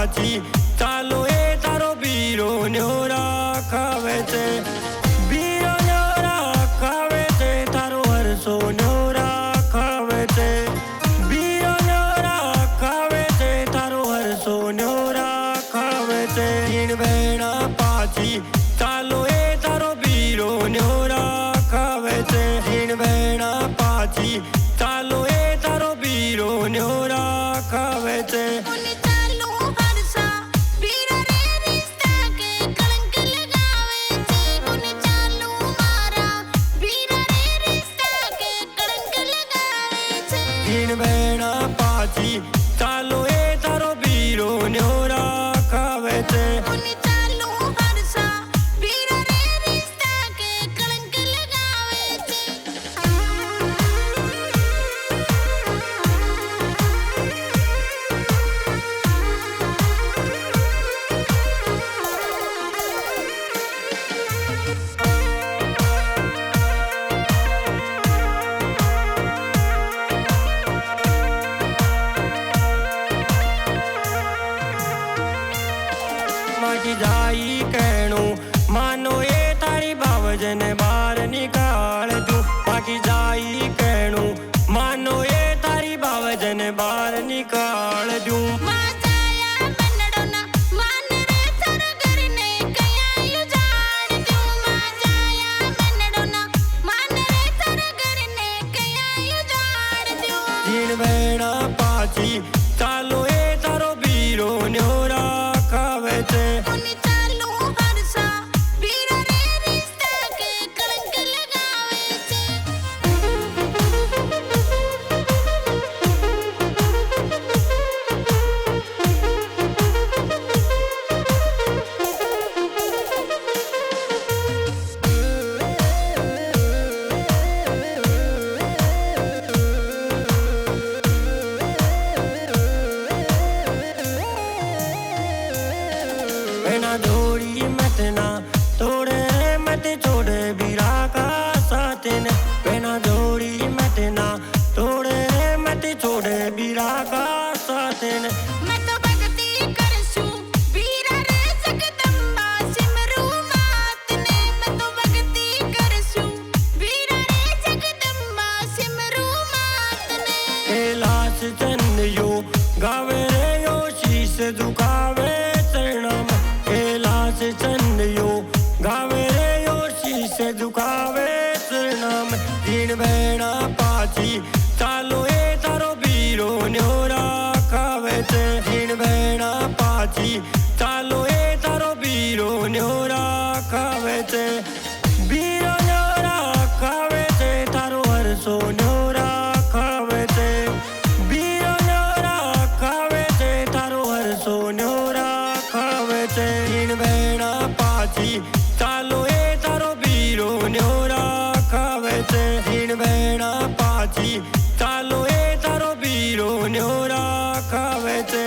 પાછી ચાલો એ તારો બીરો ન્યોરા ખાવે છે બીરો ન્યોરા ખાવે છે તારો હરસો ન્યોરા ખાવે છે બીરો ન્યોરા ખાવે છે તારો હરસો ન્યોરા ખાવે છે હીણ બેણા પાછી ચાલો એ તારો બીરો ન્યોરા ખાવે છે હીણ બેણા પાછી ચાલો એ તારો બીરો ન્યોરા ખાવે છે हीण बेड़ा पाची चालो ए तारो बीरो न्योरा खावे छे जाई कहणु मानो ये तारी बावजने बार निकाल दूं बाकी जाई कहणु मानो ये तारी बावजने बार निकाल दूं हीण बेड़ा पाची चालो ए तारो बीरो न्योरा खावे छे जोड़ी मत ना तोड़े मत छोड़े बीरा का साथ ने बिना जोड़ी मत ना तोड़े मत छोड़े बीरा का साथ ने मैं तो भक्ति करशू बीरा रे जगदम्बा सिमरू मात ने मैं तो भक्ति करशू बीरा रे जगदम्बा सिमरू मात ने कैलाश चंद यो गावे रे यो शीश झुकावे चरणम कैलाश चंद यो गावे रे यो शीश झुकावे चरणम हीण बेड़ा पाची चालो ए तारो बीरो न्योरा खावे छे हीण बेड़ा पाची चालो ए तारो बीरो न्योरा खावे छे बीरो न्योरा खावे छे तारो हरसो न्योरा खावे छे बीरो न्योरा खावे छे तारो हरसो न्योरा खावे छे हीण बेड़ा पाची चालो ए तारो बीरो न्योरा खावे छे हीण बेड़ा पाची चालो ए तारो बीरो न्योरा खावे छे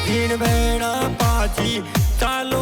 हीण बेड़ा पाची चालो